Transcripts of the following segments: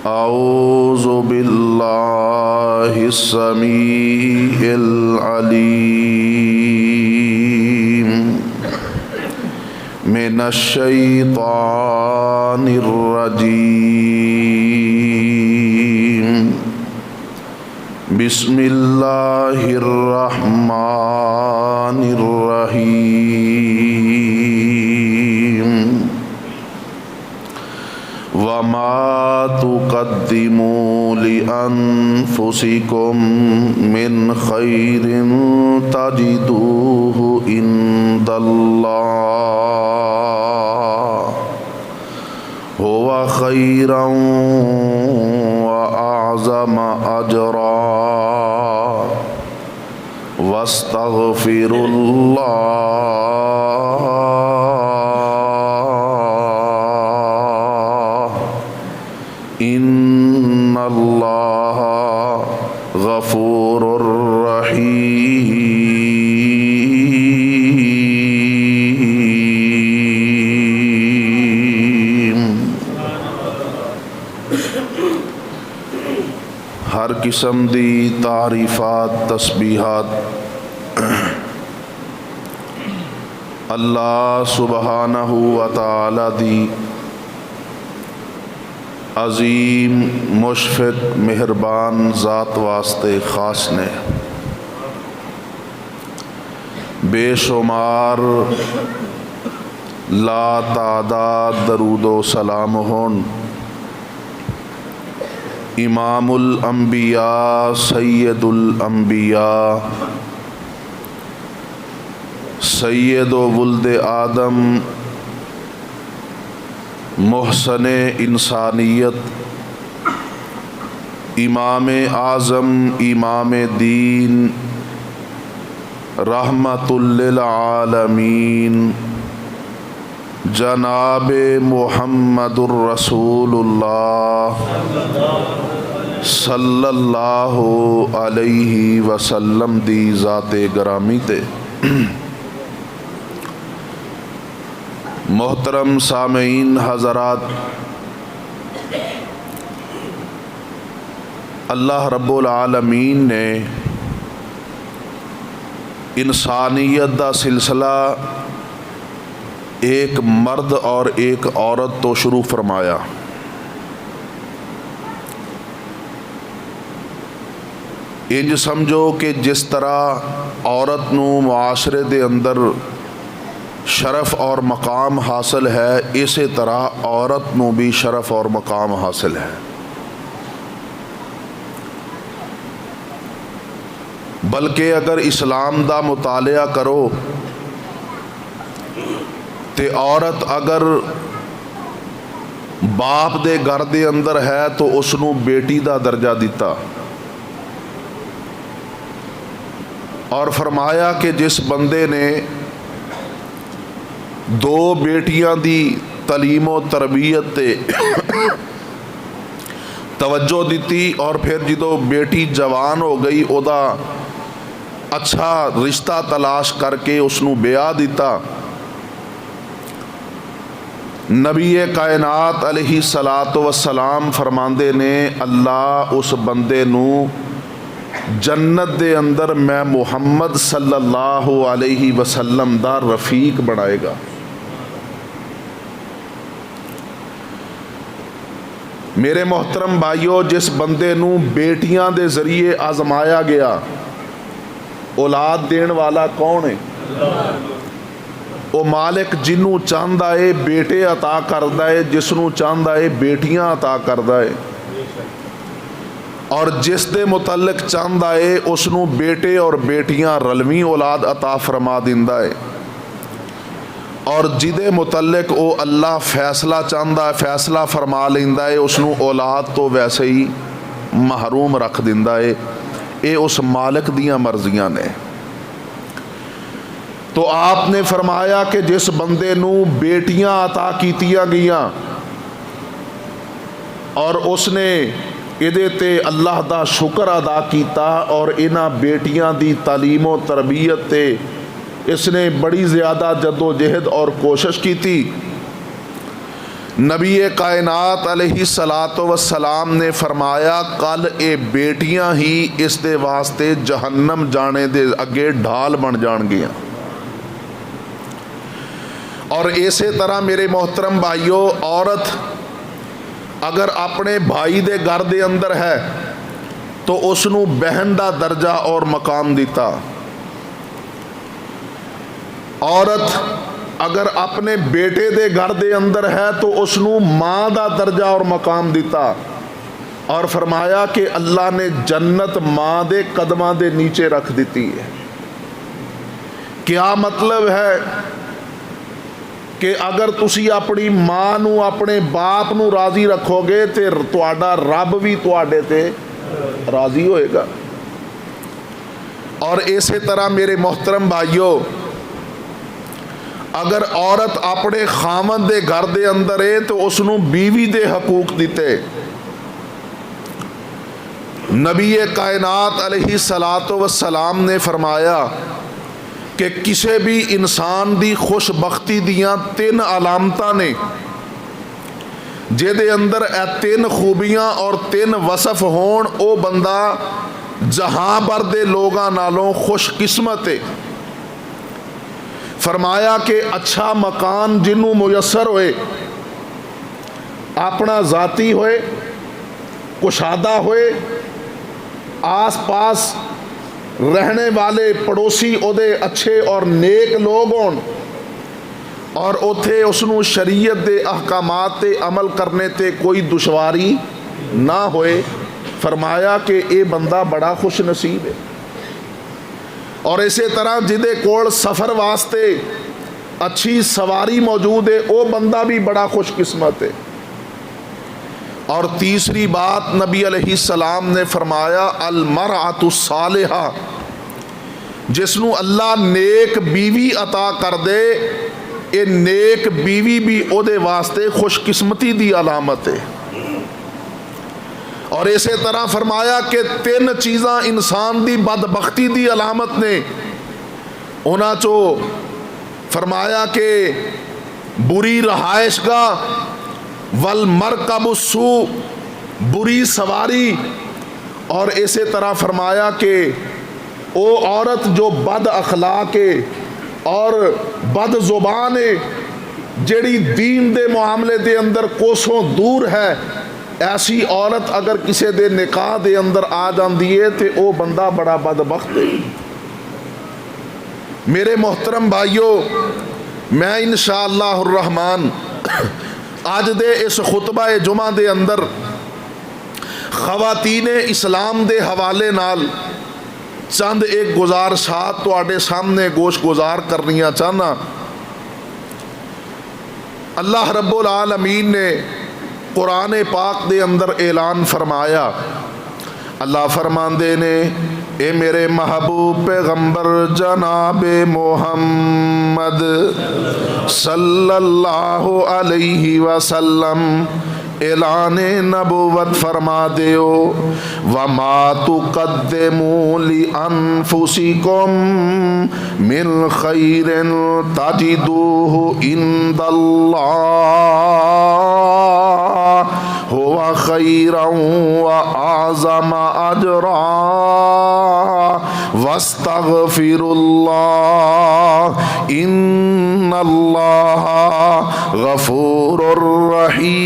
اعوذ باللہ السمیع العلیم من الشیطان الرجیم بسم اللہ الرحمن الرحیم وما تقدموا لأنفسكم من خير تجدوه عند الله هو خيرا وأعظم أجرا واستغفروا الله ان اللہ غفور رحیم۔ ہر قسم دی تعریفات تسبیحات اللہ سبحانہ و تعالی دی عظیم مشفق مہربان ذات واسطے خاص نے، بے شمار لا تعداد درود و سلام ہون امام الانبیاء سید الانبیاء سید و ولد آدم محسن انسانیت امام اعظم امام دین رحمت للعالمین جناب محمد الرسول اللہ صلی اللہ علیہ وسلم دی ذات گرامی تے محترم سامعین حضرات، اللہ رب العالمین نے انسانیت دا سلسلہ ایک مرد اور ایک عورت تو شروع فرمایا۔ انج سمجھو کہ جس طرح عورت نو معاشرے دے اندر شرف اور مقام حاصل ہے، اسی طرح عورت نو بھی شرف اور مقام حاصل ہے۔ بلکہ اگر اسلام دا مطالعہ کرو تے عورت اگر باپ دے گھر دے اندر ہے تو اس نو بیٹی دا درجہ دیتا، اور فرمایا کہ جس بندے نے دو بیٹیاں دی تعلیم و تربیت تے توجہ دیتی، اور پھر جدو بیٹی جوان ہو گئی او دا اچھا رشتہ تلاش کر کے اس نو بیاہ دیتا، نبی کائنات علیہ الصلاۃ والسلام فرماندے نے اللہ اس بندے نو جنت دے اندر میں محمد صلی اللہ علیہ وسلم دا رفیق بنائے گا۔ میرے محترم بھائیو، جس بندے نو بیٹیاں دے ذریعے آزمایا گیا، اولاد دین والا کون ہے؟ وہ مالک جنوں چاہندا ہے بیٹے عطا کردا ہے، جس نو چاہندا ہے بیٹیاں عطا کردا ہے، اور جس دے متعلق چاہندا ہے اس نو بیٹے اور بیٹیاں رلویں اولاد عطا فرما دیندا ہے، اور جدے متعلق او اللہ فیصلہ چاہندا ہے فیصلہ فرما لیندا ہے، اس نو اولاد تو ویسے ہی محروم رکھ دیندا ہے۔ اے اس مالک دیاں مرضیاں نے۔ تو آپ نے فرمایا کہ جس بندے نو بیٹیاں عطا کیتیاں گئیاں اور اس نے ادے تے اللہ دا شکر ادا کیتا اور انہاں بیٹیاں دی تعلیم و تربیت تے اس نے بڑی زیادہ جد و جہد اور کوشش کی تھی، نبی کائنات علیہ الصلاۃ والسلام نے فرمایا کل یہ بیٹیاں ہی اس دے واسطے جہنم جانے دے اگے ڈھال بن جان گیا۔ اور اسی طرح میرے محترم بھائیو، عورت اگر اپنے بھائی دے گھر دے اندر ہے تو اس نو بہن دا درجہ اور مقام دیتا۔ عورت اگر اپنے بیٹے دے گھر دے اندر ہے تو اس نو ماں دا درجہ اور مقام دیتا، اور فرمایا کہ اللہ نے جنت ماں دے قدماں دے نیچے رکھ دیتی ہے۔ کیا مطلب ہے کہ اگر تسی اپنی ماں نو اپنے باپ نو راضی رکھو گے تے تہاڈا رب بھی تہاڈے تے راضی ہوئے گا۔ اور اسی طرح میرے محترم بھائیو، اگر عورت اپنے خامد دے گھر دے اندر ہے تو اس نو بیوی دے حقوق دیتے۔ نبی کائنات علیہ الصلاۃ والسلام نے فرمایا کہ کسی بھی انسان دی خوش بختی دیاں 3 علامتاں نے، جے اندر اے 3 خوبیاں اور 3 وصف ہون، او بندہ جہاں بھر دے لوگاں نالوں خوش قسمت ہے۔ فرمایا کہ اچھا مکان جنوں میسر ہوئے، اپنا ذاتی ہوئے، کشادہ ہوئے، آس پاس رہنے والے پڑوسی او دے اچھے اور نیک لوگ ہون، اور اوتھے اس نو شریعت دے احکامات تے عمل کرنے تے کوئی دشواری نہ ہوئے، فرمایا کہ اے بندہ بڑا خوش نصیب ہے۔ اور اسی طرح جدے کول سفر واسطے اچھی سواری موجود ہے، او بندہ بھی بڑا خوش قسمت ہے۔ اور تیسری بات نبی علیہ السلام نے فرمایا المرأۃ الصالحہ، جس نو اللہ نیک بیوی عطا کر دے، اے نیک بیوی بھی او دے واسطے خوش قسمتی دی علامت ہے۔ اور اسی طرح فرمایا کہ 3 چیزاں انسان دی بدبختی دی علامت نے، انہاں چو فرمایا کہ بری رہائش گاہ، والمرکب السوء، بری سواری، اور اسی طرح فرمایا کہ او عورت جو بد اخلاق ہے اور بد زبان ہے، جیڑی دین دے معاملے دے اندر کوسوں دور ہے، ایسی عورت اگر کسی دے نکاح دے اندر آ جاندی ہے تے او بندہ بڑا بدبخت ہے۔ میرے محترم بھائیو، میں انشاءاللہ الرحمن آج دے اس خطبہ جمعہ دے اندر خواتین اسلام دے حوالے نال چند ایک گزارشات تواڈے سامنے گوش گزار کرنیاں چاہنا۔ اللہ رب العالمین نے قرآن پاک دے اندر اعلان فرمایا، اللہ فرماندے نے اے میرے محبوب پیغمبر جناب محمد صلی اللہ علیہ وسلم، اعلان نبوت فرما دیو، وما تقدموا لانفسکم من خیر تجدوہ عند اللہ هو خیرا واعظم اجرا واستغفر اللہ ان اللہ غفور رحیم۔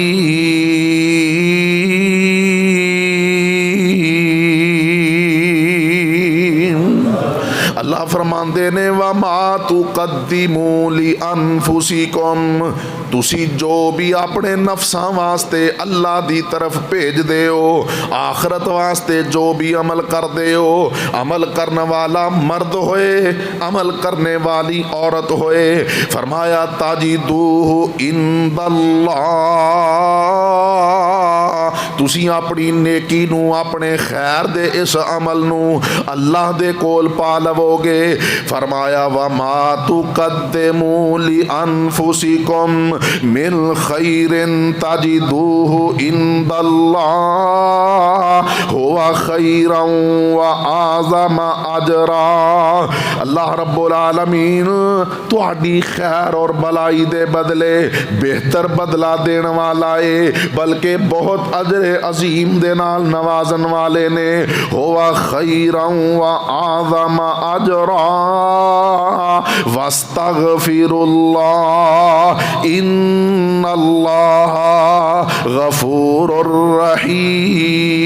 اللہ فرماندے نے وما تقدموا لانفسکم، تسی جو بھی اپنے نفساں واسطے اللہ دی طرف بھیج دے ہو، آخرت واسطے جو بھی عمل کر دے ہو، عمل کرنے والا مرد ہوئے، عمل کرنے والی عورت ہوئے، فرمایا تجدوہ عند اللہ، تسی اپنی نیکی نو اپنے خیر دے اس عمل نو اللہ دے کول پا لو گے۔ فرمایا وَمَا تُقَدِّمُوا لِأَنفُسِكُم مِّن خَيْرٍ تَجِدُوهُ عِندَ اللَّهِ هُوَ خَيْرًا وَأَعْظَمَ أَجْرًا۔ اللہ رب العالمین تہاڈی خیر اور بلائی دے بدلے بہتر بدلہ دین والا ہے، بلکہ بہت اجر عظیم دے نال نوازن والے نے۔ ہوا خیرا وَأَعْظَمَ أَجْرًا وَاسْتَغْفِرُ اللَّهَ إِنَّ اللَّهَ غَفُورٌ رحیم۔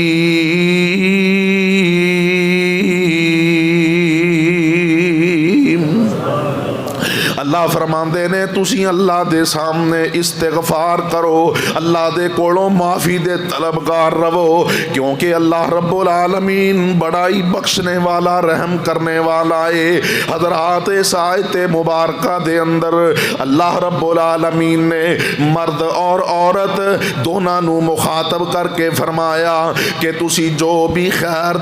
اللہ فرماندے نے تسی اللہ دے سامنے استغفار کرو، اللہ دے کولوں معافی دے طلبگار رہو، کیونکہ اللہ رب العالمین بڑائی بخشنے والا رحم کرنے والا ہے۔ حضرات اس آیت مبارکہ دے اندر اللہ رب العالمین نے مرد اور عورت دونوں نو مخاطب کر کے فرمایا کہ تسی جو بھی خیر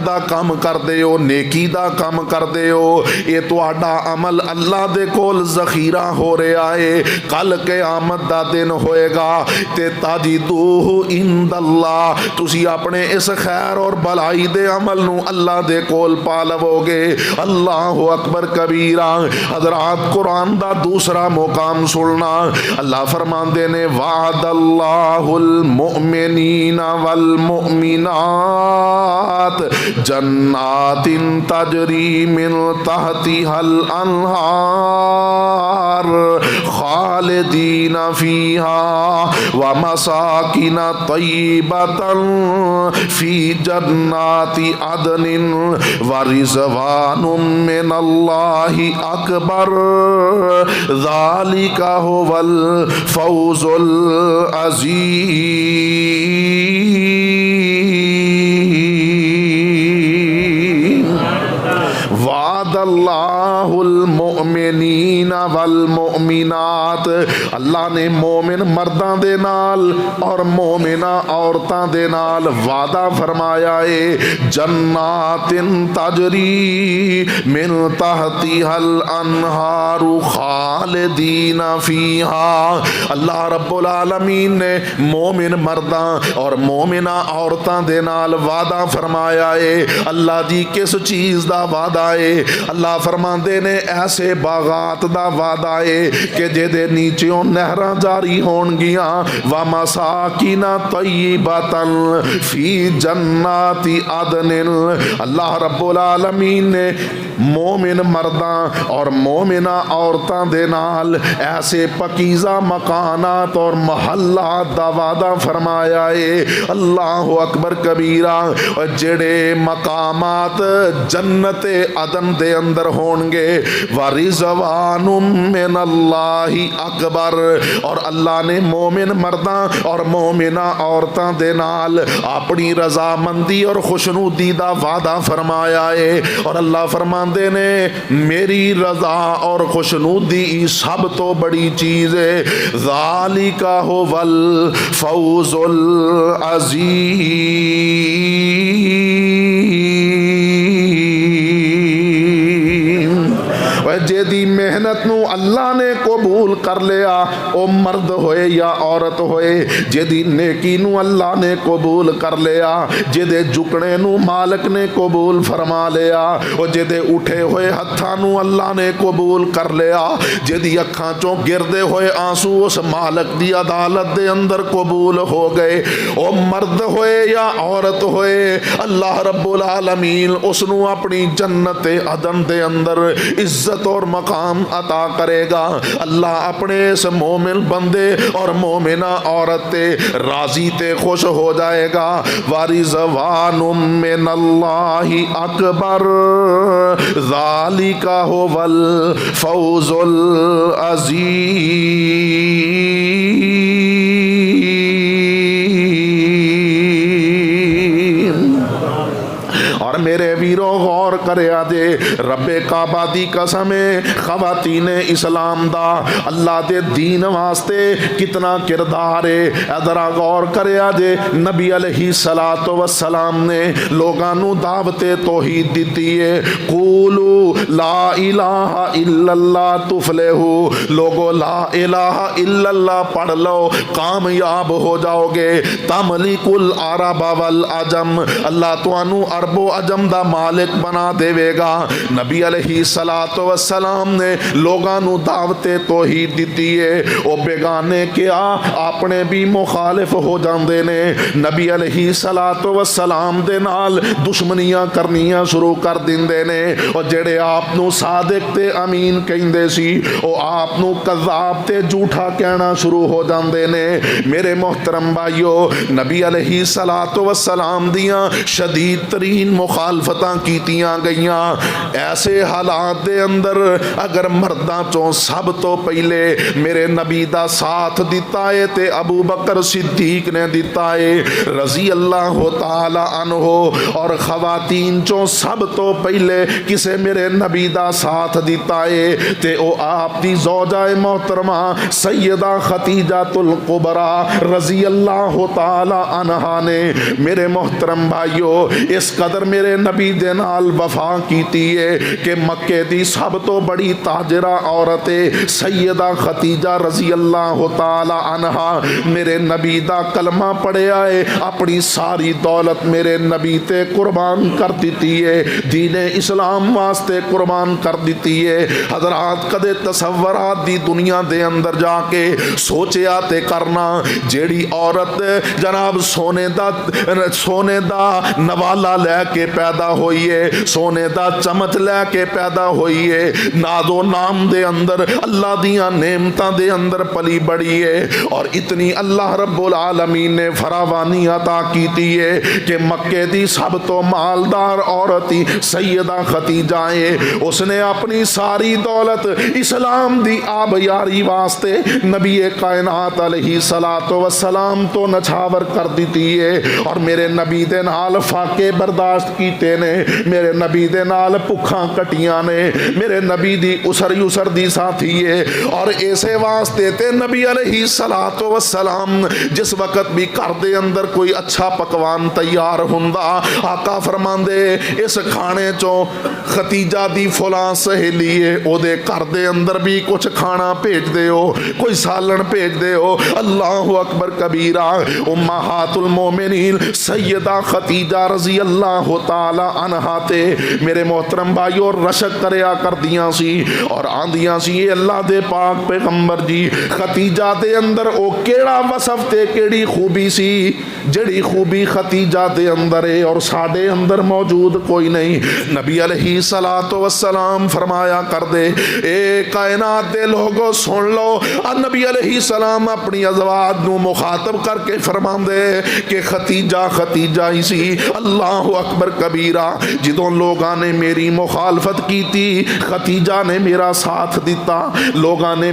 دا کام کر دے ہو، نیکی دا کام کر دے ہو، یہ تہاڈا عمل اللہ دے کول ذخیرہ ہو رہا ہے، کل قیامت دا دن ہوئے گا تے تجدوہ عند اللہ، تسی اپنے اس خیر اور بلائی دے عمل نو اللہ دے کول پا لو گے۔ اللہ اکبر کبیرہ۔ حضرات قرآن دا دوسرا مقام سننا، اللہ فرماندے نے وعد اللہ المؤمنین والمؤمنات جنات تجری من تحتها الانہار خالدین فیہا ومساکن طیبۃ فی جنات عدن ورضوان من اللہ اکبر ذالک هو الفوز العظیم۔ وعد اللہ المؤمنین والمؤمنات، اللہ نے مومن مرداں دے نال اور مومنہ عورتاں دے نال وعدہ فرمایا ہے، جنات تجری من تحتها الانہار خالدین فیہا۔ اللہ رب العالمین نے مومن مرداں اور مومنہ عورتاں دے نال وعدہ فرمایا ہے۔ اللہ دی کس چیز دا وعدہ ہے؟ اللہ فرماندے نے ایسے باغات دا وعدہ ہے کہ جدے نیچیوں نہراں جاری ہون گیاں، وَمَسَاكِنَ طَيِّبَةً فِي جَنَّاتِ عَدْنٍ۔ اللہ رب العالمین نے مومن مرداں اور مومنہ عورتاں دے نال ایسے پکیزہ مکانات اور محلات دا وعدہ فرمایا ہے۔ اللہ اکبر کبیرہ۔ اور جڑے مقامات جنت عدن دے اندر ہون گے، وَرِضْوَانٌ مِّنَ اللَّهِ اکبر، اور اللہ نے مومن مرداں اور مومنہ عورتاں دے نال اپنی رضامندی اور خوشنودی دا وعدہ فرمایا ہے۔ اور اللہ فرماندے نے میری رضا اور خوشنودی سب تو بڑی چیز ہے، ذالک هو الفوز العظیم۔ جیدی محنت نو اللہ نے قبول کر لیا، او مرد ہوئے یا عورت ہوئے، جیدی نیکی نو اللہ نے قبول کر لیا، جیدے جھکنے نو مالک نے قبول فرما لیا، او جیدے اٹھے ہوئے ہتھاں نو اللہ نے قبول کر لیا، جیدی اکھاں چوں گردے ہوئے آنسو اس مالک دی عدالت دے اندر قبول ہو گئے، او مرد ہوئے یا عورت ہوئے، اللہ رب العالمین اس نو اپنی جنت عدن دے اندر عزت اور مقام عطا کرے گا۔ اللہ اپنے اس مومن بندے اور مومنہ عورت تے راضی تے خوش ہو جائے گا۔ وَرِضْوَانٌ مِّنَ اللَّهِ اکبر ذَلِكَ هُوَ الفوز العظیم۔ اور میرے ویرو غور کریا جے رب کعبہ دی قسم خواتین اسلام دا اللہ دے دین واسطے کتنا کردار ہے. ادھرا غور کریا جے نبی علیہ السلام نے لوگاں نو دعوت توحید دیتی ہے. قولوا لا الہ الا اللہ تفلحوا. لوگو لا الہ الا اللہ پڑھ لو کامیاب ہو جاؤ گے. تملک العرب والعجم. اللہ توانو عرب و عجم دا مالک بنا دے گا. نبی علیہ السلام نے لوگاں نو دعوت توحید دیتی ہے. او بیگانے کیا اپنے بھی مخالف ہو جاندے نے. نبی علیہ السلام دے نال دشمنیاں کرنیاں شروع کر دیندے نے. اور جڑے آپ نو صادق تے امین کہندے سی او آپ نو کذاب تے جھوٹا کہنا شروع ہو جاندے نے. میرے محترم بھائیو نبی علیہ السلام دیاں شدید ترین مخالفتاں کیتیاں گئیاں. ایسے حالات دے اندر اگر مرداں چوں سب تو پہلے میرے نبی دا ساتھ دیتا ہے تے ابو بکر صدیق نے دیتا ہے رضی اللہ تعالی عنہ. اور خواتین چوں سب تو پہلے کسے میرے نبی دا ساتھ دیتا ہے تے او آپ دی زوجہ محترمہ سیدہ خدیجہ الکبریٰ رضی اللہ تعالی عنہا نے. میرے محترم بھائیو اس قدر میرے نبی دے نال وفا کیتی ہے کہ مکے دی سب تو بڑی تاجرہ عورت سیدہ خدیجہ رضی اللہ تعالی عنہا میرے نبی دا کلمہ پڑھیا ہے اپنی ساری دولت میرے نبی تے قربان کر دیتی ہے. دین اسلام واسطے قربان کر دیتی ہے. حضرات کدے تصورات دی دنیا دے اندر جا کے سوچیا تے کرنا جیڑی عورت جناب سونے دا نوالا لے کے پیدا ہوئی ہے, سونے دا چمچ لے کے پیدا ہوئی ہے, ناز و نام دے اندر اللہ دیاں نعمتاں دے اندر پلی بڑی ہے, اور اتنی اللہ رب العالمین نے فراوانی عطا کیتی ہے کہ مکے دی سب تو مالدار عورتی سیدہ خدیجہ ہے. اس نے اپنی ساری دولت اسلام دی آبیاری واسطے نبی کائنات علیہ السلام تو نچھاور کر دیتی ہے. اور میرے نبی دے نال فاقے برداشت کیتے نے, میرے نبی دے نال پکھاں کٹیاں نے, میرے نبی دی اسر دی ساتھی ہے. اور ایسے واسطے تے نبی علیہ السلام جس وقت بھی گھر دے اندر کوئی اچھا پکوان تیار ہوندا آقا فرماندے اس کھانے چوں خدیجہ دی فلاں سہیلی ہے او دے گھر دے اندر بھی کچھ کھانا بھیج دے ہو, کوئی سالن بھیج دے ہو. اللہ اکبر کبیرہ. امہات المومنین سیدہ خدیجہ رضی اللہ تعالی عنہا تے میرے محترم بھائیو رشک کریا کر دیاں سی اور آندیاں سی یہ اللہ دے پاک پیغمبر جی خدیجہ دے اندر او کیڑا وصف تے کیڑی خوبی سی جڑی خوبی خدیجہ دے اندر ہے اور ساڈے اندر موجود کوئی نہیں. نبی علیہ السلام فرمایا کر دے اے کائنات دے لوگو سن لو. نبی علیہ السلام اپنی ازواج نو مخاطب کر کے فرماندے کہ خدیجہ ہی سی. اللہ اکبر کبیرہ. جدوں لوگاں نے میری مخالفت کی تھی خدیجہ نے میرا ساتھ دیتا, لوگاں نے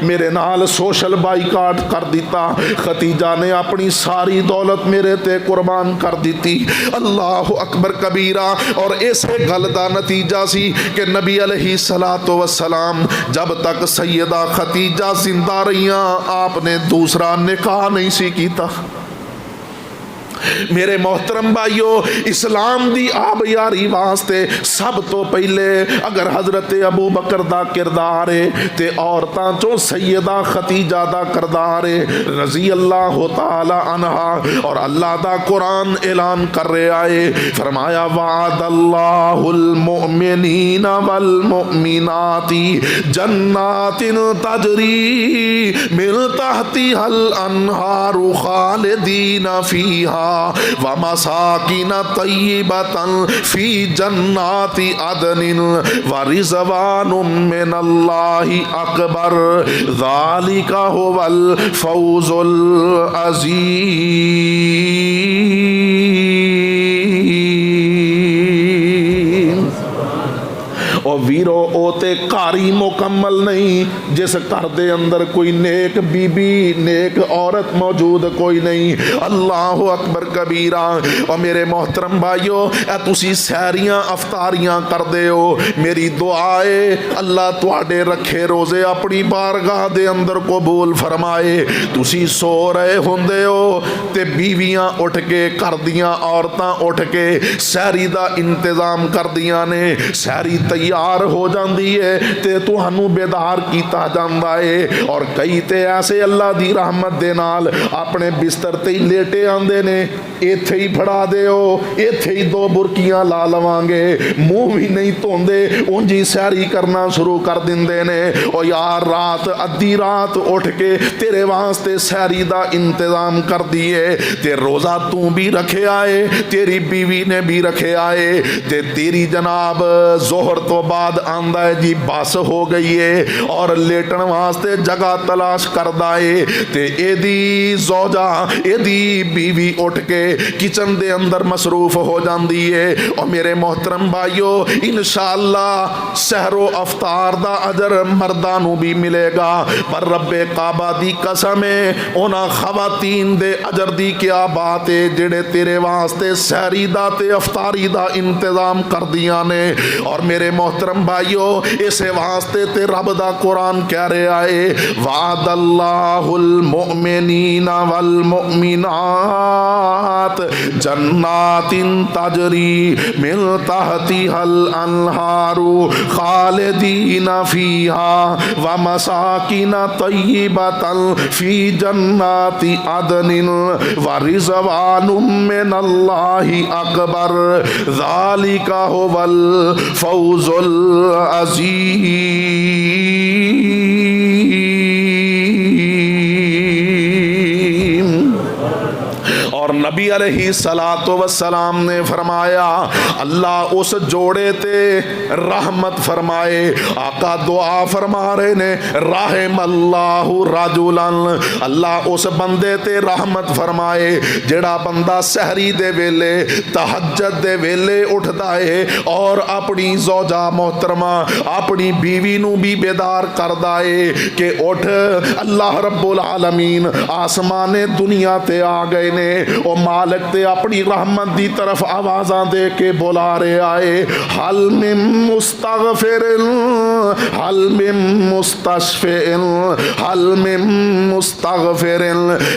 میرے نال سوشل بائیکاٹ کر دیتا, خدیجہ نے اپنی ساری دولت میرے تے قربان کر دیتی. اللہ اکبر کبیرہ. اور ایسے گل دا نتیجہ سی کہ نبی علیہ السلام جب تک سیدہ خدیجہ زندہ رہیاں آپ نے دوسرا نکاح نہیں سی کیتا. میرے محترم بھائیو اسلام دی آبیاری واسطے سب تو پہلے اگر حضرت ابو بکر دا کردار ہے تے عورتاں چوں سیدہ خدیجہ دا کردار ہے رضی اللہ تعالی عنہا. اور اللہ دا قرآن اعلان کر رہا ہے فرمایا وعد اللہ المؤمنین والمؤمنات جنات تجری من تحتها الانہار خالدین فیہا وَمَسَاكِنَ طَيِّبَةً فِي جَنَّاتِ عَدْنٍ وَرِضْوَانٌ مِّنَ اللَّهِ أَكْبَرُ ذَلِكَ هُوَ الْفَوْزُ الْعَظِيمُ. او ویرو او تے گھر ہی مکمل نہیں جس گھر دے اندر کوئی نیک بی بی نیک عورت موجود کوئی نہیں۔ اللہ اکبر کبیرہ۔ اور میرے محترم بھائیو اے تسی سہریاں افطاریاں کر دے ہو، میری دعا ہے اللہ تواڈے رکھے روزے اپنی بارگاہ دے اندر قبول فرمائے۔ تسی سو رہے ہوندے ہو تے بیویاں اٹھ کے کر دیاں عورتاں اٹھ کے سحری دا انتظام کر دیاں نے، سحری تیار ہو جاندی ہے تے تہانوں بیدار کیتا جاندا ہے۔ اور کئی تے ایسے اللہ دی رحمت دے نال اپنے بستر تے ہی لیٹے آندے نے، ایتھے ہی پھڑا دے ہو، ایتھے ہی دو برکیاں لا لواں گے، منہ بھی نہیں دھوندے اونجی سحری کرنا شروع کر دیندے نے۔ او یار رات ادھی رات اٹھ کے تیرے واسطے سحری دا انتظام کر دیے تے روزہ تو بھی رکھے آئے، تیری بیوی نے بھی رکھے آئے تے تیری جناب ظہر تو بعد آندا ہے جی بس ہو گئی ہے اور لیٹن واسطے جگہ تلاش کردہ ہے تے اے دی زوجہ اے دی بیوی اٹھ کے کچن دے اندر مصروف ہو جاندی ہے۔ اور میرے محترم بھائیو انشاءاللہ سحر و افطار دا اجر مردانوں بھی ملے گا، پر رب کعبہ دی قسم ہے اونا خواتین دے اجر دی کیا بات ہے جڑے تیرے واسطے سحری دا تے افطاری دا انتظام کر دیاں نے۔ اور میرے محترم بھائیو اسے واسطے تے رب دا قرآن کہہ رہے آئے وعد اللہ المؤمنین والمؤمنات جنات تجری من تحتها الانہار خالدین فیہا ومساکن طیبۃ فی جنات عدن ورضوان من اللہ اکبر ذالک هو الفوز العظیم۔ اور نبی علیہ الصلاۃ والسلام نے فرمایا اللہ اس جوڑے تے رحمت فرمائے۔ آقا دعا فرما رہے نے رحم اللہ رجلا، اللہ اس بندے تے رحمت فرمائے جڑا بندہ سحری دے ویلے تہجد دے ویلے اٹھدا ہے اور اپنی زوجہ محترمہ اپنی بیوی نو بھی بیدار کردا ہے کہ اٹھ اللہ رب العالمین آسمان دنیا تے آ گئے نے، او مالک تے اپنی رحمت دی طرف آوازاں دے کے بلا رہے آئے حل من مستغفر حل من مستشفع حل من مستغفر،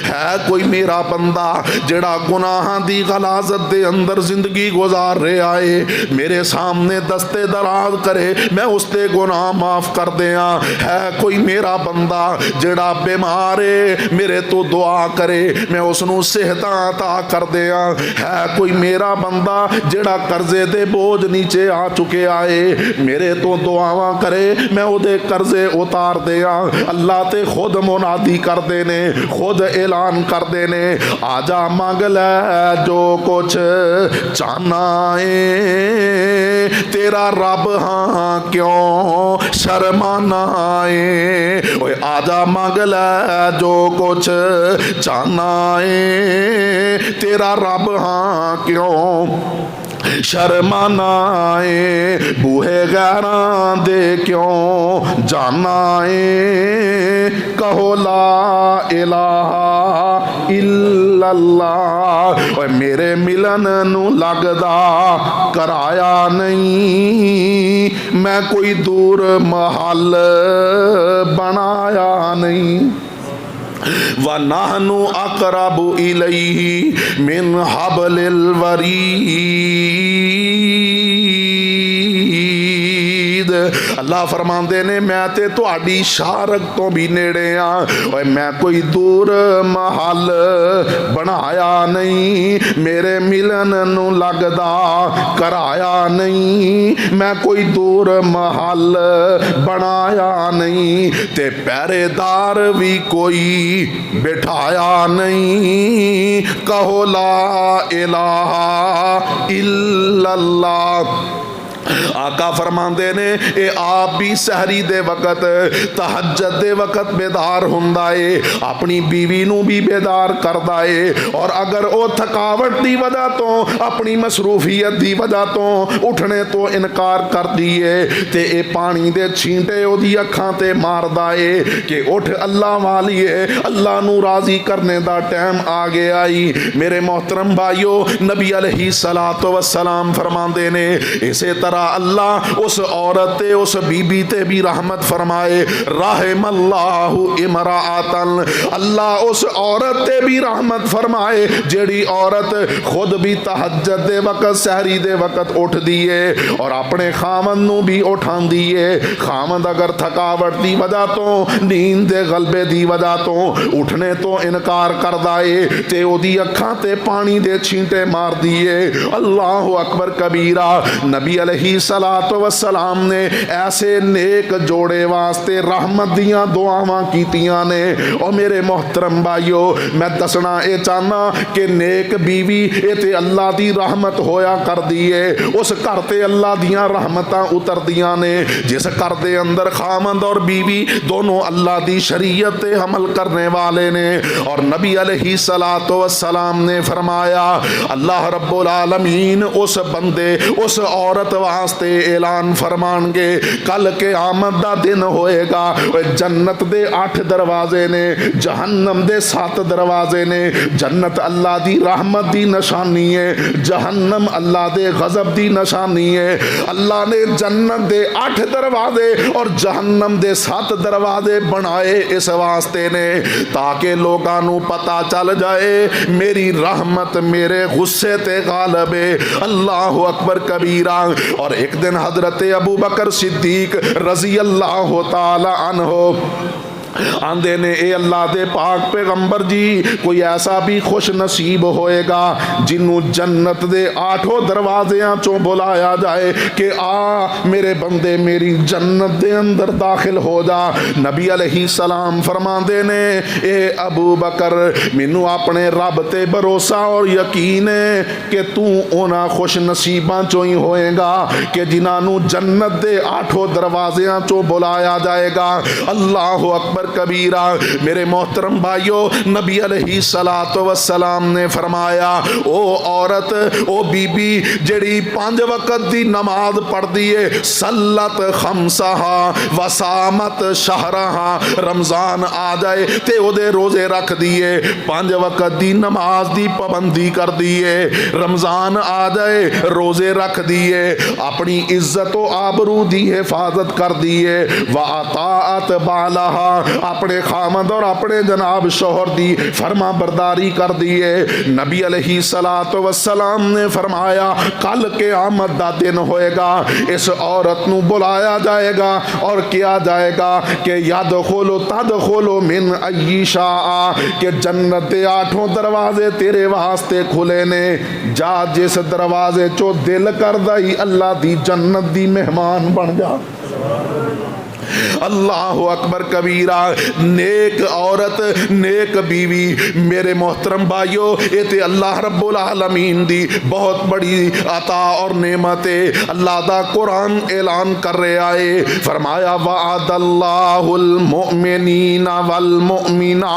ہے کوئی میرا بندہ جڑا گناہاں دی غلاظت دے اندر زندگی گزار رہے آئے میرے سامنے دستے دراز کرے میں اس تے گناہ معاف کر دیاں، ہے کوئی میرا بندہ جڑا بیمارے میرے تو دعا کرے میں اس نو صحتاں عطا کر دیاں، ہے کوئی میرا بندہ جڑا قرضے دے بوجھ نیچے آ چکے آئے میرے تو دعاواں کرے میں او دے قرضے اتار دیاں۔ اللہ تے خود منادی کر دینے خود اعلان کر دینے آجا مانگ لے جو کچھ چاہنا ہے تیرا رب ہاں کیوں شرمانا ہے، آجا مانگ لے جو کچھ چاہنا ہے تیرا رب ہاں کیوں شرمانا ہے، بوہے غیراں دے کیوں جانا ہے، کہو لا الہ الا اللہ، میرے ملن نو لگدا کرایا نہیں، میں کوئی دور محل بنایا نہیں، وَنَحْنُ أَقْرَبُ إِلَيْهِ مِنْ حَبْلِ الْوَرِيدِ۔ اللہ فرماندے نے میں تے تہاڈی شارک تو بھی نیڑے ہاں، اور میں کوئی دور محل بنایا نہیں، میرے ملن نو لگدا کرایا نہیں، میں کوئی دور محل بنایا نہیں، تے پہرے دار بھی کوئی بٹھایا نہیں، کہو لا الہ الا اللہ۔ آقا فرماندے نے اے آپ بھی سحری دے وقت تہجد دے وقت بیدار ہوندا اے، اپنی بیوی نو بھی بیدار کردا اے، اور اگر او تھکاوٹ دی وجہ تو اپنی مصروفیت دی وجہ تو اٹھنے تو انکار کر دیے تے اے پانی دے چھینٹے او دی اکھاں تے ماردا اے کہ اٹھ اللہ والیے، اللہ نو راضی کرنے دا ٹائم آ گیا آئی۔ میرے محترم بھائیو، نبی علیہ السلام فرماندے نے اسی طرح اللہ اس عورت تے اس بی بی تے بھی رحمت فرمائے، رحم اللہ امرأتن، اللہ اس عورت تے بھی رحمت فرمائے جیڑی عورت خود بھی تہجد دے وقت سحری دے وقت اٹھ دیے اور اپنے خامن نو بھی اٹھان دیے۔ خامن اگر تھکاوٹ دی وجہ تو نیند دے غلبے دی وجہ تو اٹھنے تو انکار کر دائے تے او دی اکھاں تے پانی دے چھینٹے مار دیے۔ اللہ اکبر کبیرہ۔ نبی علیہ السلام نے ایسے نیک جوڑے واسطے رحمت دیاں دعاواں کیتیاں نے۔ اور میرے محترم بھائیو، میں دسنا اے چاہنا کہ نیک بیوی اے تے اللہ دی رحمت ہویا کر دیے، اس گھر تے اللہ دیاں رحمتاں اتر دیاں نے جس گھر دے اندر خامند اور بیوی دونوں اللہ دی شریعت تے عمل کرنے والے نے۔ اور نبی علیہ السلام نے فرمایا اللہ رب العالمین اس بندے اس عورت واسطے اعلان فرمان گے کل قیامت دا دن ہوئے گا، جنت دے 8 دروازے نے، جہنم دے 7 دروازے نے۔ جنت اللہ دی رحمت دی نشانی ہے، جہنم اللہ دے غضب دی نشانی ہے۔ اللہ نے جنت دے 8 دروازے اور جہنم دے 7 دروازے بنائے اس واسطے نے تاکہ لوگاں نو پتہ چل جائے میری رحمت میرے غصے تے غالب ہے۔ اللہ اکبر کبیرہ۔ اور ایک دن حضرت ابو بکر صدیق رضی اللہ تعالی عنہ آندے نے اے اللہ دے پاک پیغمبر جی، کوئی ایسا بھی خوش نصیب ہوئے گا جنہوں جنت دے 8 دروازیاں چوں بلایا جائے کہ آ میرے بندے میری جنت دے اندر داخل ہو جا۔ نبی علیہ السلام فرماندے نے اے ابو بکر مینوں اپنے رب تے بھروسہ اور یقین ہے کہ تو اونا خوش نصیباں چوں ہی ہوئے گا کہ جنہوں جنت دے 8 دروازیاں چوں بلایا جائے گا۔ اللہ اکبر کبیرہ۔ میرے محترم بھائیو، نبی علیہ السلام نے فرمایا او عورت او بی بی جڑی 5 وقت دی نماز پڑھ دیے، صلت خمسہا وسامت شہرہا، رمضان آ جائے تے او دے روزے رکھ دیے، 5 وقت دی نماز دی پابندی کر دیے، رمضان آ جائے روزے رکھ دیے، اپنی عزت و آبرو دی حفاظت کر دیے، وَأَطَاعَتْ بَعْلَهَا، اپنے خامد اور اپنے جناب شوہر دی فرما برداری کر دیے۔ نبی علیہ السلام نے فرمایا کل قیامت دا دن ہوئے گا، اس عورت نو بلایا جائے گا اور کیا جائے گا کہ یدخلو تدخلو من ای شاء، کہ جنت دے 8 دروازے تیرے واسطے کھلے نے، جا جس دروازے چو دل کر دائی اللہ دی جنت دی مہمان بن جا۔ اللہ اکبر کبیرہ۔ نیک عورت نیک بیوی، میرے محترم بھائیو، یہ تے اللہ رب العالمین دی بہت بڑی عطا اور نعمت ہے۔ اللہ دا قرآن اعلان کر رہے آئے، فرمایا وعد اللہ المؤمنین والمؤمنات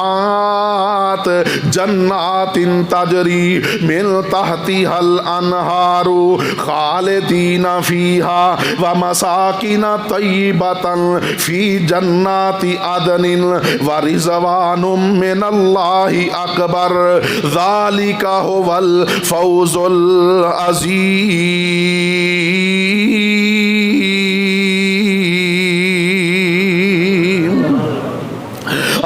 جنات تجری من تحتها الانہار خالدین فیہا ومساکن طیبۃ فی جنات عدن ورضوان من اللہ اکبر ذالک هو الفوز العظیم۔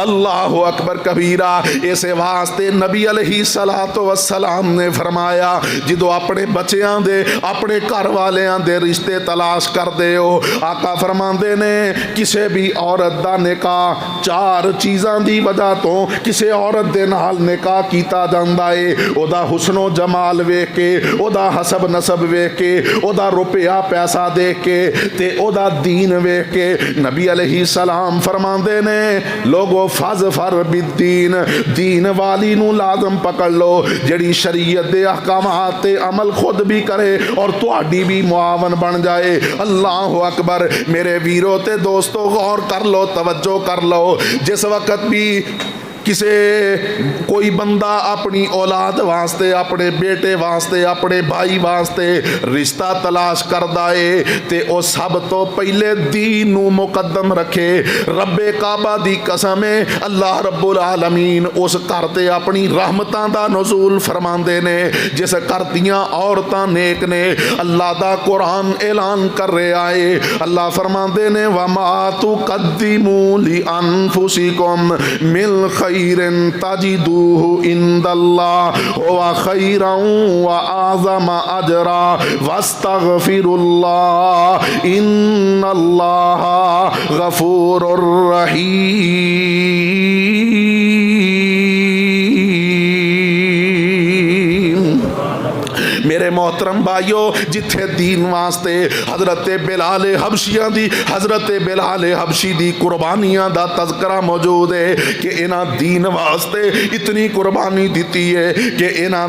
اللہ اکبر کبیرہ۔ اسے واسطے نبی علیہ السلام نے فرمایا جدو اپنے بچیاں دے اپنے گھر والیاں دے رشتے تلاش کر دے ہو، آقا فرماندے نے کسے بھی عورت دا نکاح 4 چیزاں دی وجہ تو کسے عورت دے نال نکاح کیتا جاندا ہے، او دا حسن و جمال ویکھ کے، او دا حسب نسب ویکھ کے، او دا روپیہ پیسہ دیکھ کے تے او دا دین ویکھ کے۔ نبی علیہ السلام فرماندے نے لوگو فاظفر بالدین، دین والی نو لازم پکڑ لو جڑی شریعت دے احکامات تے عمل خود بھی کرے اور تہاڈی بھی معاون بن جائے۔ اللہ اکبر۔ میرے ویرو تے دوستو غور کر لو، توجہ کر لو، جس وقت بھی کوئی بندہ اپنی اولاد واسطے، اپنے بیٹے واسطے، اپنے بھائی واسطے رشتہ تلاش کردا ہے تے او سب تو پہلے دین نو مقدم رکھے۔ رب کعبہ دی قسم ہے، اللہ رب العالمین اس گھر تے اپنی رحمتاں دا نزول فرماندے نے جس گھر دیاں عورتاں نیک نے۔ اللہ دا قرآن اعلان کر رہا ہے، اللہ فرماندے نے وما تقدموا لانفسکم من خیر تجدوه عند اللہ هو خیرا واعظم اجرا واستغفر اللہ ان اللہ غفور رحیم۔ میرے محترم بھائیو، جتھے دین واسطے حضرت بلال حبشیاں دی، حضرت بلال حبشی دی قربانیاں دا تذکرہ موجود ہے کہ انہاں دین واسطے اتنی قربانی دیتی ہے کہ انہاں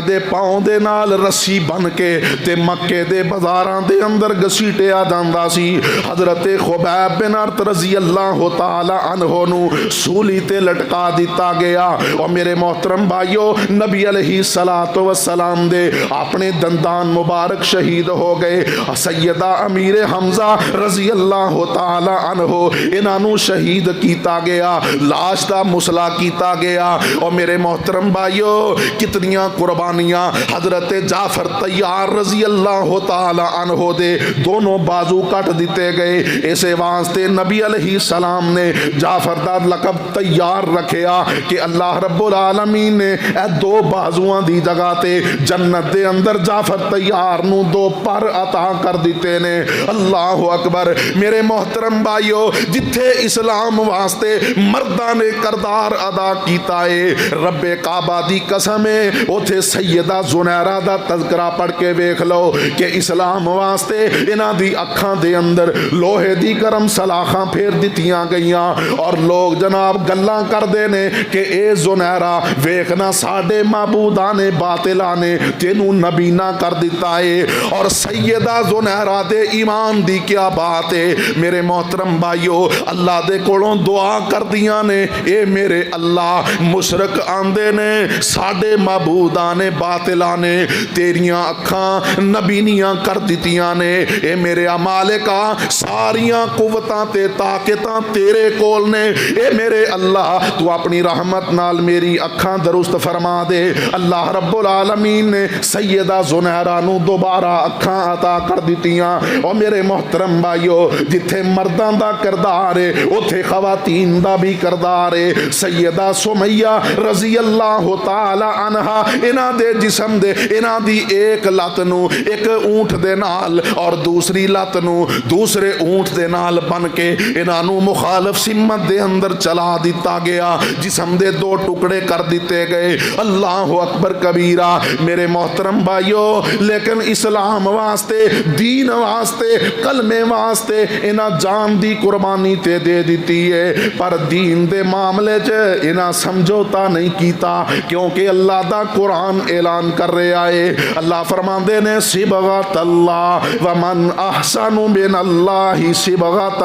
دے پاؤں دے نال رسی بن کے تے مکے دے بازاراں دے اندر گسیٹیا جاندا سی۔ حضرت خبیب بن ارت رضی اللہ تعالی عنہ نو سولی تے لٹکا دیتا گیا۔ اور میرے محترم بھائیو، نبی علیہ السلام دے اپنے دندان مبارک شہید ہو گئے۔ سیدہ امیر حمزہ رضی اللہ تعالی عنہ انہاں نو شہید کیتا گیا، لاش دا مسلا کیتا گیا۔ اور میرے محترم بھائیو، کتنیاں قربانیاں حضرت جعفر طیار رضی اللہ تعالی عنہ دے دونوں بازو کٹ دیتے گئے۔ اسے واسطے نبی علیہ السلام نے جعفر دا لقب طیار رکھیا کہ اللہ رب العالمین نے اے دو بازوان دی جگہ تے جنت دے اندر جعفر طیار نو دو پر عطا کر دیتے نے۔ اللہ اکبر۔ میرے محترم بھائیو، جتھے اسلام واسطے مرداں نے کردار ادا کیتا ہے، رب کعبہ دی قسم ہے، اوتھے سیدہ زنیرہ دا تذکرہ پڑھ کے ویکھ لو کہ اسلام واسطے انہاں دی اکھاں دے اندر لوہے دی گرم سلاخاں پھیر دتیاں گئیاں اور لوگ جناب گلاں کر دے نے کہ اے زنیرہ ویکھنا ساڈے معبوداں نے باطلاں نے تینوں نبینا کر دیتا ہے۔ اور سیدہ زنیرہ دے ایمان دی کیا بات ہے میرے محترم بھائیو، اللہ دے کولوں دعا کر دیاں نے، اے میرے اللہ، مشرک آندے نے ساڈے معبوداں نے باطلاں نے تیریاں اکھاں نبینیاں کر دیتیاں نے، اے میرے مالکا ساریاں قوتاں تے طاقتاں تیرے کول نے، اے میرے اللہ تو اپنی رحمت نال میری اکھاں درست فرما دے۔ اللہ رب العالمین نے سیدہ زنیرہ نو دوبارہ اکھاں عطا کر دیتیاں۔ اور میرے محترم بھائیو، جتھے مرداں دا کردار ہے اتھے خواتین دا بھی کردار ہے۔ سیدہ سمیہ رضی اللہ تعالی عنہا انہاں دے جسم دے انہاں دی ایک لت نو ایک اونٹ دے نال اور دوسری لت نو دوسرے اونٹ دے نال بن کے انہاں نو مخالف سمت دے اندر چلا دیتا گیا، جسم دے دو ٹکڑے کر دیتے گئے۔ اللہ اکبر کبیرہ۔ میرے محترم بھائیو، لیکن اسلام واسطے، دین واسطے، کلمے واسطے انہاں جان دی قربانی تے دے دیتی ہے، پر دین دے معاملے چ انہاں سمجھوتا نہیں کیتا، کیونکہ اللہ دا قرآن اعلان کر رہا ہے۔ اللہ فرماندے نے صبغۃ اللہ ومن احسن من اللہ صبغۃ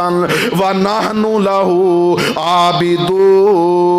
ونحن لہ عابدون۔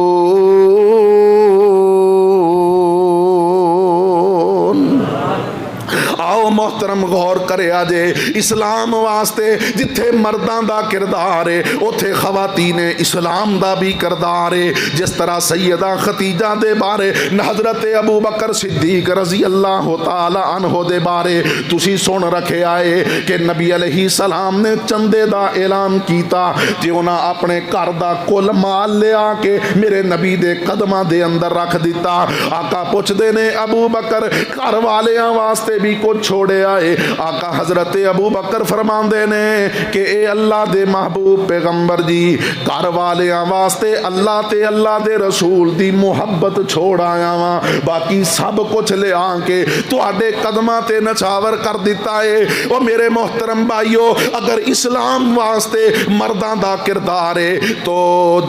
آؤ محترم غور کرے آجے، اسلام واسطے جتھے مرداں دا کردار ہے اتھے خواتین اسلام دا بھی کردار ہے۔ جس طرح سیدہ خدیجہ دے بارے حضرت ابو بکر صدیق رضی اللہ تعالی عنہ دے بارے تسی سن رکھے آئے کہ نبی علیہ السلام نے چندے دا اعلان کیتا کہ انہاں اپنے گھر دا کل مال لے آ کے میرے نبی دے قدماں دے اندر رکھ دیتا۔ آقا پوچھ دے نے ابو بکر گھر والیاں واسطے بھی کچھ چھوڑے لے آئے. آقا حضرت ابو بکر فرماندے نے کہ اے اللہ دے محبوب پیغمبر جی, گھر والیاں واسطے اللہ تے اللہ دے رسول دی محبت چھوڑ آیا وا, باقی سب کچھ لے آ کے تواڈے قدماں تے نچھاور کر دیتا ہے. او میرے محترم بھائیو, اگر اسلام واسطے مرداں دا کردار ہے تو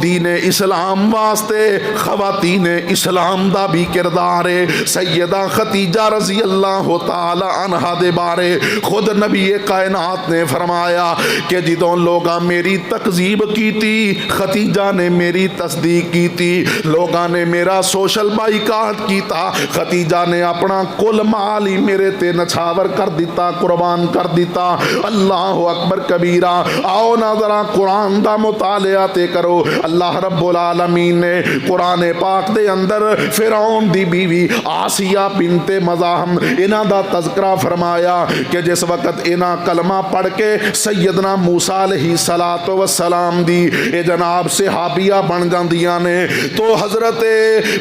دین اسلام واسطے خواتین اسلام دا بھی کردار ہے. سیدہ خدیجہ رضی اللہ تعالی عنہا دے بارے خود نبی کائنات نے فرمایا کہ جدوں لوگاں میری تکذیب کی تھی خدیجہ نے میری تصدیق کی تھی, لوگاں نے میرا سوشل بائیکاٹ کیتا, خدیجہ نے اپنا کل مال ہی میرے تے نچھاور کر دیتا, قربان کر دیتا. اللہ اکبر کبیرہ. آؤ نا ذرا قرآن دا مطالعہ تے کرو. اللہ رب العالمین نے قرآن پاک دے اندر فرعون دی بیوی آسیہ بنت مزاحم انہاں دا تذکرہ فرمایا کہ جس وقت انہاں کلمہ پڑھ کے سیدنا موسیٰ علیہ السلام دی اے جناب صحابیہ بن جاندیاں نے, تو حضرت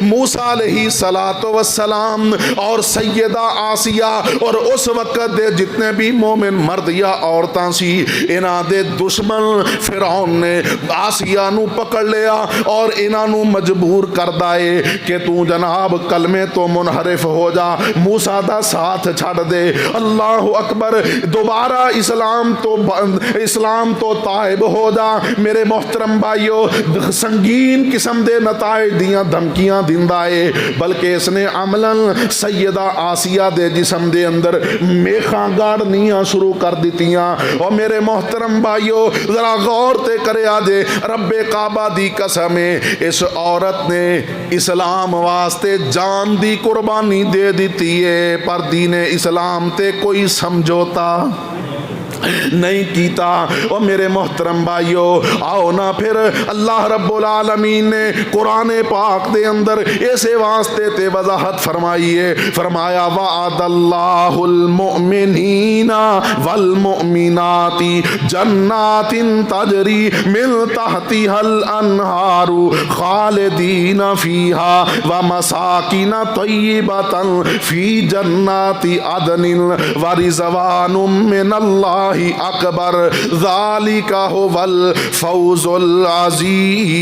موسیٰ علیہ السلام اور سیدہ آسیہ اور اس وقت دے جتنے بھی مومن مرد یا عورتاں سی انہاں دے دشمن فرعون نے آسیہ نو پکڑ لیا اور انہاں نو مجبور کر دائے کہ تو جناب کلمے تو منحرف ہو جا, موسیٰ دا ساتھ چھڑ دے. اللہ اکبر. دوبارہ اسلام تو تائب ہو جا. میرے محترم بھائیو, سنگین قسم دے نتائج دیاں دھمکیاں دیندا ہے, بلکہ اس نے عملاً سیدہ آسیہ دے جسم دے اندر میخاں گاڑنیاں شروع کر دیتیاں. اور میرے محترم بھائیو ذرا غور تے کرے آجے, رب کعبہ دی قسم اس عورت نے اسلام واسطے جان دی قربانی دے دیتی ہے, پر دین اسلام تے کوئی سمجھوتا نہیں کیتا. اور میرے محترم بھائیو آؤ نا پھر اللہ رب العالمین نے قرآن پاک دے اندر ایسے واسطے تے وضاحت فرمائی ہے. فرمایا وعد اللہ المؤمنین والمؤمنات جنات تجری من تحتها الانہار خالدین فیہا ومساکن طیبتا فی جنات عدن ورضوان من اللہ اکبر ذالک ھو الفوز العظیم.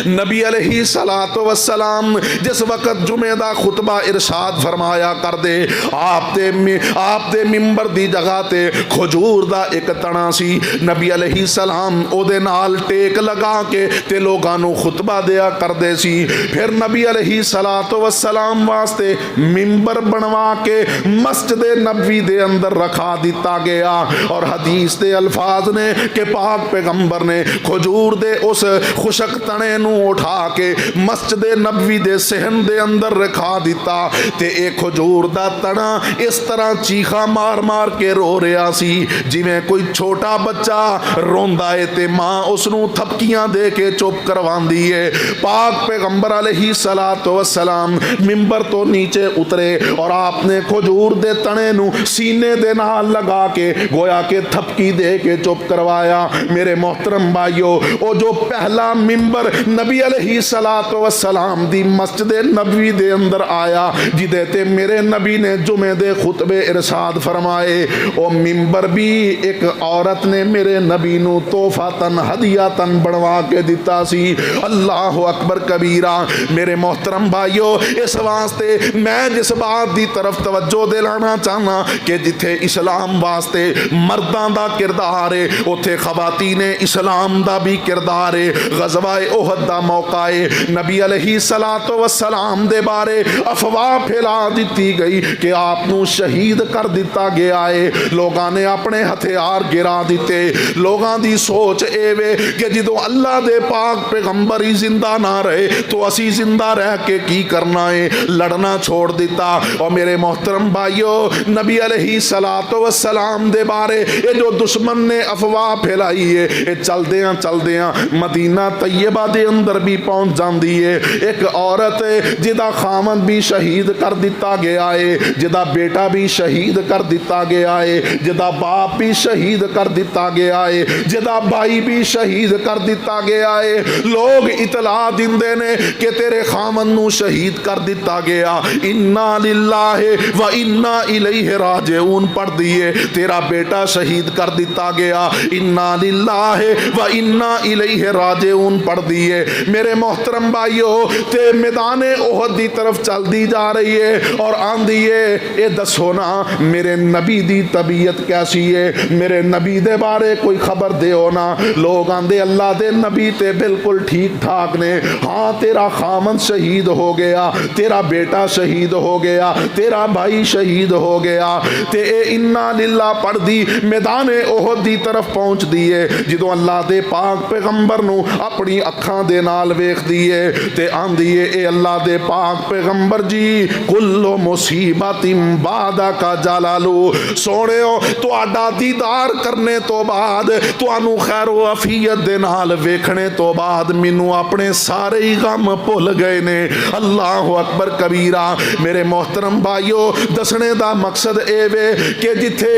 نبی علیہ السلام جس وقت جمعہ دا خطبہ ارشاد فرمایا کر دے, آپ دے ممبر دی جگہ تے کھجور دا ایک تنا سی. نبی علیہ السلام او دے نال ٹیک لگا کے تے لوگاں نو خطبہ دیا کر دے سی. پھر نبی علیہ السلام واسطے ممبر بنوا کے مسجد نبوی دے اندر رکھا دیتا گیا, اور حدیث دے الفاظ نے کہ پاک پیغمبر نے کھجور دے اس خشک تنے نو اٹھا کے مسجد نبوی دے صحن دے اندر رکھا دیتا, تے ایک کھجور دا تنا اس طرح چیخا مار مار کے رو رہا سی جی میں کوئی چھوٹا بچہ روندا ہے تے ماں اس نو تھپکیاں دے کے چپ کروان دیئے. پاک پیغمبر علیہ السلام ممبر تو نیچے اترے اور آپ نے کھجور دے تنے نو سینے دے نال لگا کے گویا کہ تھپکی دے کے چپ کروایا. میرے محترم بھائیو او جو پہلا ممبر نبی علیہ السلام دی مسجد نبوی دے اندر آیا جدے تے میرے نبی نے جمعے دے خطبے ارشاد فرمائے, او ممبر بھی ایک عورت نے میرے نبی نو تحفۃً ہدیۃً بنوا کے دیتا سی. اللہ اکبر کبیرہ. میرے محترم بھائیو اس واسطے میں جس بات دی طرف توجہ دلانا چاہنا کہ جتھے اسلام واسطے مرداں دا کردار ہے اوتھے خواتین اسلام دا بھی کردار ہے. غزوہ احد دا موقع ہے, نبی علیہ السلام دے بارے افواہ پھیلا دیتی گئی کہ آپ نو شہید کر دیتا گیا ہے. لوگاں نے اپنے ہتھیار گرا دیتے. لوگاں دی سوچ اے وے کہ جدوں اللہ دے پاک پیغمبر ہی زندہ نہ رہے تو اسی زندہ رہ کے کی کرنا ہے, لڑنا چھوڑ دیتا. اور میرے محترم بھائیو نبی علیہ السلام دے بارے یہ جو دشمن نے افواہ پھیلائی ہے, یہ چل دیاں مدینہ طیبہ دے اندر بھی پہنچ جاندی ہے. ایک عورت جدا خامن بھی شہید کر دیتا گیا ہے, جدا بیٹا بھی شہید کر دیتا گیا ہے, جدا باپ بھی شہید کر دیتا گیا ہے, جدا بھائی بھی شہید کر دیتا گیا ہے. لوگ اطلاع دیندے نے کہ تیرے خامن نو شہید کر دیتا گیا. انا للہ و انا الیہ راجعون پڑھ دیے. تیرا بیٹا شہید کر دیتا گیا. انا للہ و انا الیہ راجعون پڑھ دیے. میرے محترم بھائیو, تے میدان احد دی طرف چل دی جا رہی ہے اور آن دیے اے دسو نا میرے نبی دی طبیعت کیسی ہے, میرے نبی دے بارے کوئی خبر دیو نا. لوگ آندے اللہ دے نبی تے بالکل ٹھیک ٹھاک نے. ہاں تیرا خامن شہید ہو گیا, تیرا بیٹا شہید ہو گیا, تیرا بھائی شہید ہو گیا. تے اے انا للہ پڑھ دی میدان احد دی طرف پہنچ دیے. جدوں اللہ دے پاک پیغمبر نو اپنی اکھاں دے نال ویکھ دیے تے آن دیے اے اللہ دے پاک پیغمبر جی کل مصیبت بعدک جلالو. سونےو تہاڈا دیدار کرنے تو بعد, تانوں خیر و عافیت دے نال ویکھنے تو بعد مینوں اپنے سارے ہی غم بھول گئے نے. اللہ اکبر کبیرہ. میرے محترم بھائیو, دسنے دا مقصد اے وے کہ جتھے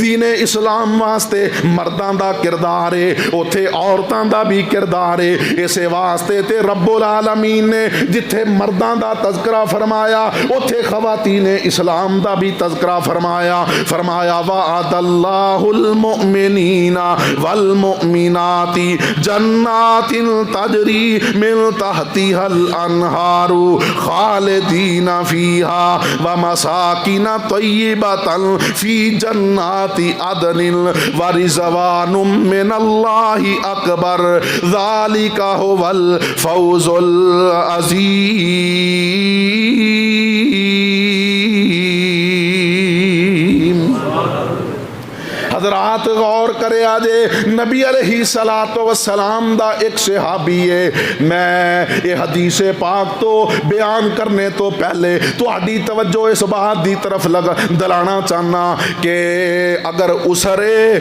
دین اسلام واسطے مرداں دا کردار ہے اوتھے عورتاں دا بھی کردار ہے. اسے واسطے تے رب العالمین نے جتھے مرداں دا تذکرہ فرمایا اوتھے خواتین اسلام دا بھی تذکرہ فرمایا. فرمایا وعد اللہ المؤمنین والمؤمنات جنات تجری من تحتها الانہار خالدین فیہا ومساکن طیبۃ فی جنات عدن ورضوان من اللہ اکبر ذالک هو الفوز العظیم. حضرات غور کرے آجے, نبی علیہ السلام دا ایک صحابی ہے. میں یہ حدیث پاک تو بیان کرنے تو پہلے تہاڈی توجہ اس بات دی طرف دلانا چاہنا کہ اگر اسرے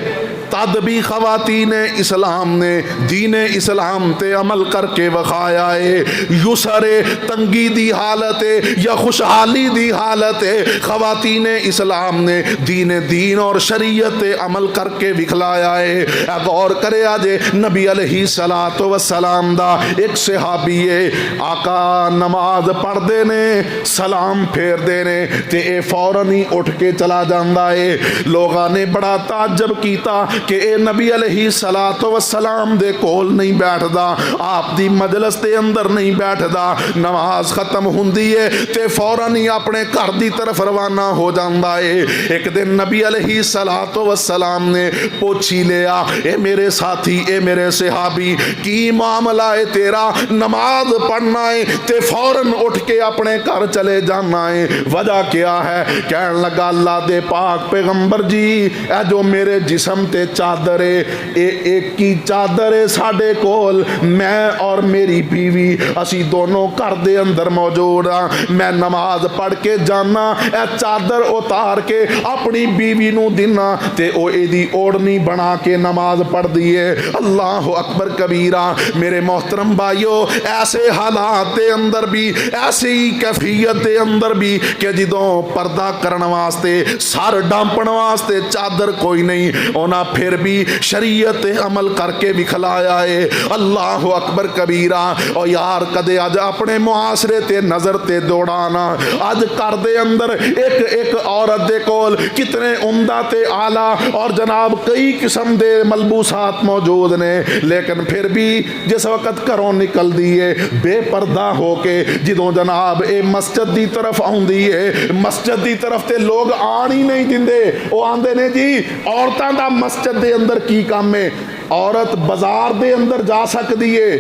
تد بھی خواتین اسلام نے دین اسلام تے عمل کر کے وخایا ہے. یسرے تنگی دی حالت ہے یا خوشحالی دی حالت ہے, خواتین اسلام نے دین اور شریعت عمل کر کے وکھلایا ہے. غور کرے آجے, نبی علیہ السلام دا ایک صحابی ہے. آقا نماز پڑھ دے نے, سلام پھیر دے نے تے اے فوراً ہی اٹھ کے چلا جاندا ہے. لوگاں نے بڑا تعجب کیتا کہ اے نبی علیہ السلام دے کول نہیں بیٹھدا, آپ دی مجلس دے اندر نہیں بیٹھدا. نماز ختم ہوندی ہے تے فوراً ہی اپنے گھر دی طرف روانہ ہو جاندا ہے. ایک دن نبی علیہ السلام نے پوچھی لیا, اے میرے ساتھی, اے میرے صحابی, کی معاملہ ہے تیرا؟ نماز پڑھنا ہے تے فوراً اٹھ کے اپنے گھر چلے جانا ہے, وجہ کیا ہے؟ کہنے لگا اللہ دے پاک پیغمبر جی اے جو میرے جسم تے چادر ہے اے ایک کی چادر ہے ساڈے کول, میں اور میری بیوی اسی دونوں گھر دے اندر موجود ہاں. میں نماز پڑھ کے جانا, اے چادر اتار کے اپنی بیوی نو دینا تے او ایدی اوڑنی بنا کے نماز پڑھ دیے. اللہ اکبر کبیرہ. میرے محترم بھائیو, ایسے حالات دے اندر بھی, ایسی کیفیت دے اندر بھی کہ جدوں پردہ کرن واسطے, سر ڈانپن واسطے چادر کوئی نہیں, اونا پھر بھی شریعت عمل کر کے وکھلایا ہے. اللہ اکبر کبیرہ. اور یار کدے اج اپنے معاشرے تے نظر تے دوڑانا, اج کر دے اندر ایک عورت دے کول کتنے عمدہ تے آلہ اور جناب کئی قسم دے ملبوسات موجود نے, لیکن پھر بھی جس وقت گھروں نکل دیئے بے پردہ ہو کے جدوں جناب اے مسجد دی طرف آن دیئے, مسجد دی طرف تے لوگ آن ہی نہیں دیندے. وہ آندے نے جی عورتاں دا مسجد دے اندر کی کام ہے؟ عورت بازار دے اندر جا سکتی ہے,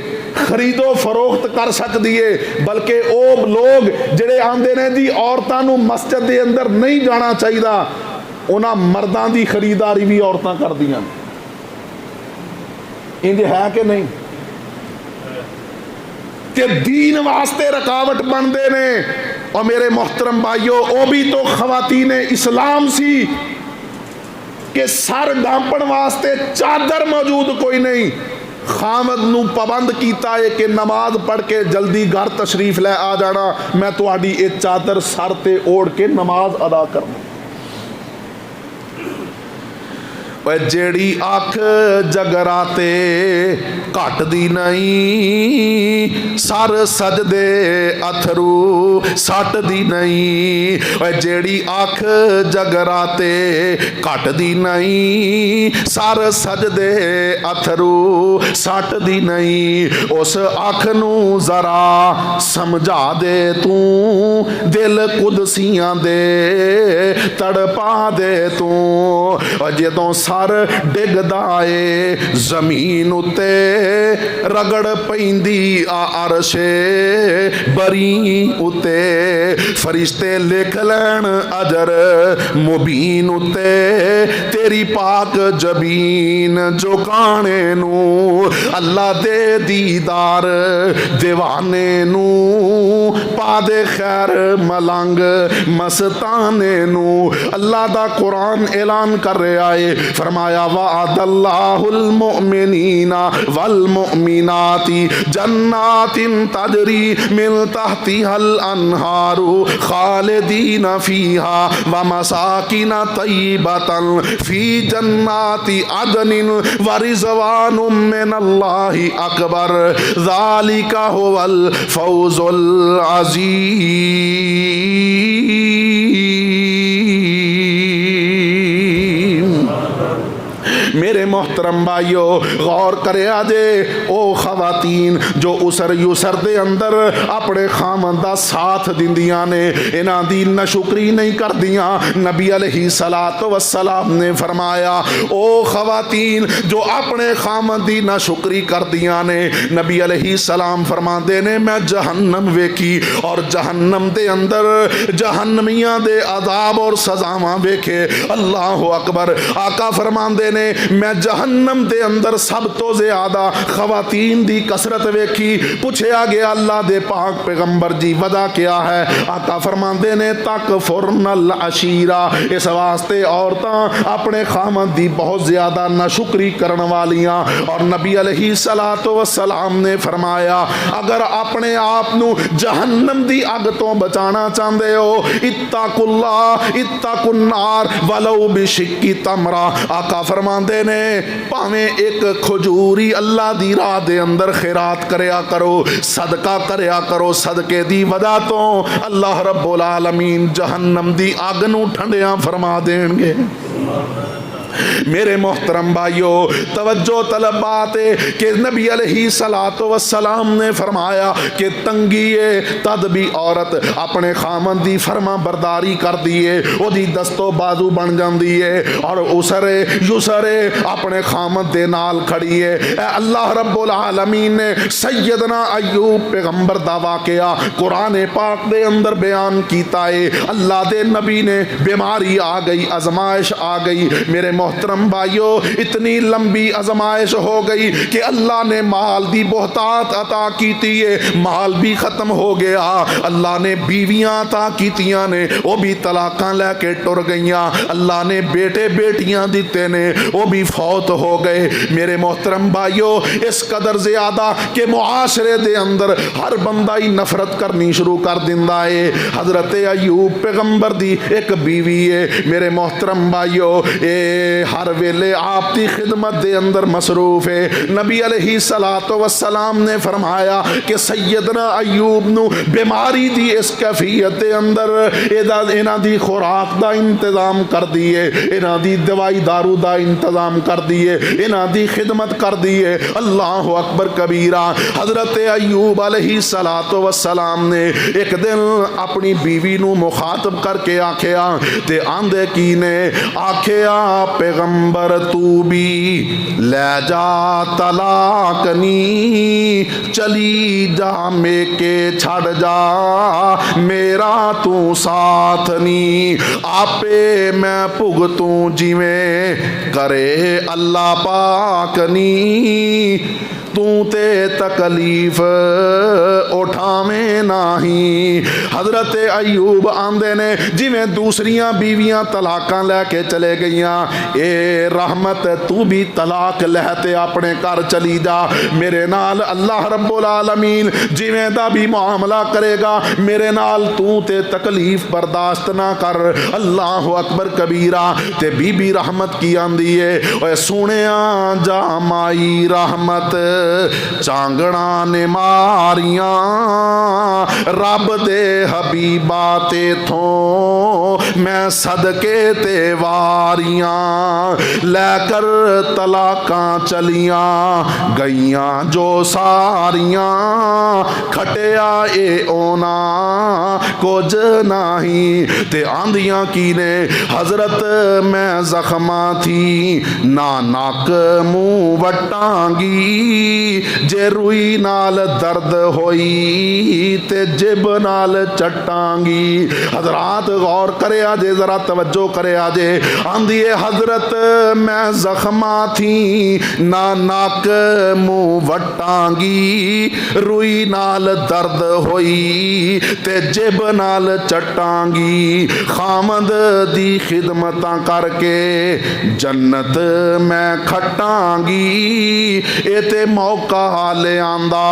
خرید و فروخت کر سکتی ہے, بلکہ او لوگ جڑے آندے نے جی عورتاں نو مسجد دے اندر نہیں جانا چاہیے, اونا مرداں دی خریداری بھی عورتاں کر دیاں. انج ہے کہ نہیں؟ کہ دین واسطے رکاوٹ بن دے نے. اور میرے محترم بھائیو, او بھی تو خواتین اسلام سی کہ سر ڈانپن واسطے چادر موجود کوئی نہیں, خامد نو پابند کیتا ہے کہ نماز پڑھ کے جلدی گھر تشریف لے آ جانا، میں تہاڈی اے چادر سر تے اوڑھ کے نماز ادا کرنا۔ جیڑی آنکھ جگراتے کٹ دی نہیں، سر سجدے اتھرو سٹ دی نہیں۔ جیڑی آنکھ جگراتے کٹ دی نہیں، سر سجدے اتھرو سٹ دی نہیں۔ اس آنکھ نو ذرا سمجھا دے تو، دل قدسیاں دے تڑپا دے تو۔ جدوں سر ڈگ دائے زمین اتے، رگڑ پیندی عرش بری اتے، فرشتے لکھ لین اجر مبین اتے، تیری پاک جبین جو کانے نو، اللہ دے دیدار دیوانے نو، پا دے خیر ملنگ مستانے نو۔ اللہ دا قرآن اعلان کر رہے آئے، فرمایا وعد اللہ المؤمنین والمؤمنات جنات تجری من تحتها الانہار خالدین فیہا ومساکن طیبتا فی جنات عدن ورضوان من اللہ اکبر ذالک هو الفوز العظیم۔ میرے محترم بھائیو غور کرے آجے، او خواتین جو اسر یسر دے اندر اپنے خامن دا ساتھ دیندیاں نے، انہاں دی نشکری نہیں کر دیاں، نبی علیہ السلام نے فرمایا او خواتین جو اپنے خامن دی نشکری کر دیاں نے، نبی علیہ السلام فرما دے نے میں جہنم ویکھی اور جہنم دے اندر جہنمیاں دے عذاب اور سزاواں ویکھے۔ اللہ اکبر۔ آقا فرما دے نے میں جہنم دے اندر سب تو زیادہ خواتین دی کثرت ویکھی۔ پوچھا گیا اللہ دے پاک پیغمبر جی وجہ کیا ہے؟ آقا فرماندے نے تکفرن العشیرہ، اس واسطے عورتاں اپنے خامد دی بہت زیادہ ناشکری کرن والیاں۔ اور نبی علیہ السلام نے فرمایا اگر اپنے آپ نو جہنم دی اگ تو بچانا چاہندے ہو، اتقوا اللہ اتقوا النار ولو بشق تمرہ۔ آقا فرماندے نے پاویں ایک کھجوری اللہ دی راہ دے اندر خیرات کریا کرو، صدقہ کریا کرو، صدقے دی وجہ تو اللہ رب العالمین جہنم دی آگ نو ٹھنڈیاں فرما دیں گے۔ میرے محترم بھائیو توجہ طلب بات ہے کہ نبی علیہ السلام نے فرمایا کہ تنگیے تد بھی عورت اپنے خامن دی فرما برداری کر دیے، وہ دی دستو بازو بن جان دیے اور اسرے یسرے اپنے خامن دے نال کھڑیے۔ اے اللہ رب العالمین نے سیدنا ایوب پیغمبر دا واقعہ قرآن پاک دے اندر بیان کیتا ہے۔ اللہ دے نبی نے بیماری آ گئی، ازمائش آ گئی، میرے محترم بھائیو اتنی لمبی ازمائش ہو گئی کہ اللہ نے مال دی بہتات عطا کیتی ہے، مال بھی ختم ہو گیا۔ اللہ نے بیویاں عطا کیتیاں نے، وہ بھی طلاقاں لے کے ٹر گئیاں۔ اللہ نے بیٹے بیٹیاں دیتے نے، وہ بھی فوت ہو گئے۔ میرے محترم بھائیو اس قدر زیادہ کہ معاشرے دے اندر ہر بندہ ہی نفرت کرنی شروع کر دیندا ہے۔ حضرت ایوب پیغمبر دی ایک بیوی ہے میرے محترم بھائیو، ہر ویلے آپ کی خدمت دے اندر مصروف ہے۔ نبی علیہ السلام نے فرمایا کہ سیدنا ایوب نو بیماری دی اس کیفیت دے اندر انہاں دی خوراک دا انتظام کر دیے، انہاں دی دوائی دارو دا انتظام کر دیے، انہاں دی خدمت کر دیے۔ اللہ اکبر کبیرہ۔ حضرت ایوب علیہ السلام نے ایک دن اپنی بیوی نو مخاطب کر کے آکھیا تے آندے کی نے آکھیا پیغمبر تو بھی لے جا طلاق نی، چلی جا میں کے چھڑ جا میرا تو ساتھ نی، آپے میں بھگتوں جویں کرے اللہ پاک نی، تو تے تکلیف اٹھاویں نہیں. حضرت ایوب آندے نے جویں دوسریاں بیویاں طلاقاں لے کے چلے گئیاں، اے رحمت تو بھی طلاق لہتے اپنے گھر چلی جا، میرے نال اللہ رب العالمین جویں دا بھی معاملہ کرے گا میرے نال تو تے تکلیف برداشت نہ کر. اللہ اکبر کبیرہ. تے بی بی رحمت کی آندی ہے، اے سونیاں جا مائی رحمت چانگڑا نے ماریاں، رب دے حبیبا تے تھوں میں صدقے تے واریاں، لے کر طلاقاں چلیاں گئیاں جو ساریاں، کھٹیا اے اونا کچھ نہیں. تے آندیاں کی نے حضرت میں زخماں تھی نہ ناک منہ وٹانگی، جے روئی نال درد ہوئی تے جب نال چٹانگی. حضرات غور کرے آجے، ذرا توجہ کرے آجے. آندھی حضرت میں زخماں تھی نہ ناک منہ وٹانگی، روئی نال درد ہوئی تے جب نال چٹانگی، خامد دی خدمتاں کر کے جنت میں کھٹانگی، اے تے موقع لے آندا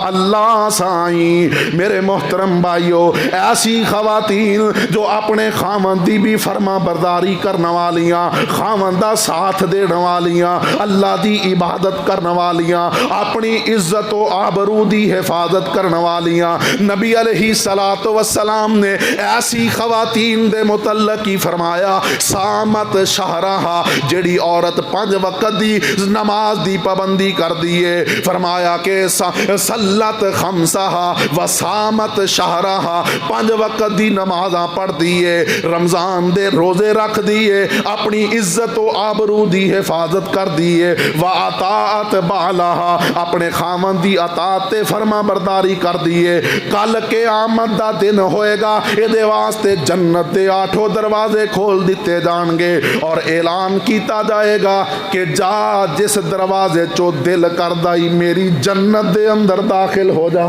اللہ سائیں. میرے محترم بھائیو، ایسی خواتین جو اپنے خامد دی بھی فرما برداری کرنے والیاں، خامد دا ساتھ دینے والیاں، اللہ دی عبادت کرنے والیاں، اپنی عزت و آبرو دی حفاظت کرنے والیاں. نبی علیہ السلام نے ایسی خواتین دے متعلق ہی فرمایا، سامت شہرہا، جڑی عورت 5 وقت دی نماز دی پابندی کر دیے، فرمایا کہ سلت خمسہا و سامت شہرہا، 5 وقت دی نمازاں پڑھ دیے، رمضان دے روزے رکھ دیے، اپنی عزت و آبرو دی حفاظت کر دیے، و اطاعت بالہا، اپنے خامن دی اطاعت فرما برداری کر دیے. کل قیامت دا دن ہوئے گا، اے دے واسطے جنت دے 8 دروازے کھول دیتے جان گے، اور اعلان کیتا جائے گا کہ جا جس دروازے چو دل کردائی میری جنت دے اندر داخل ہو جا.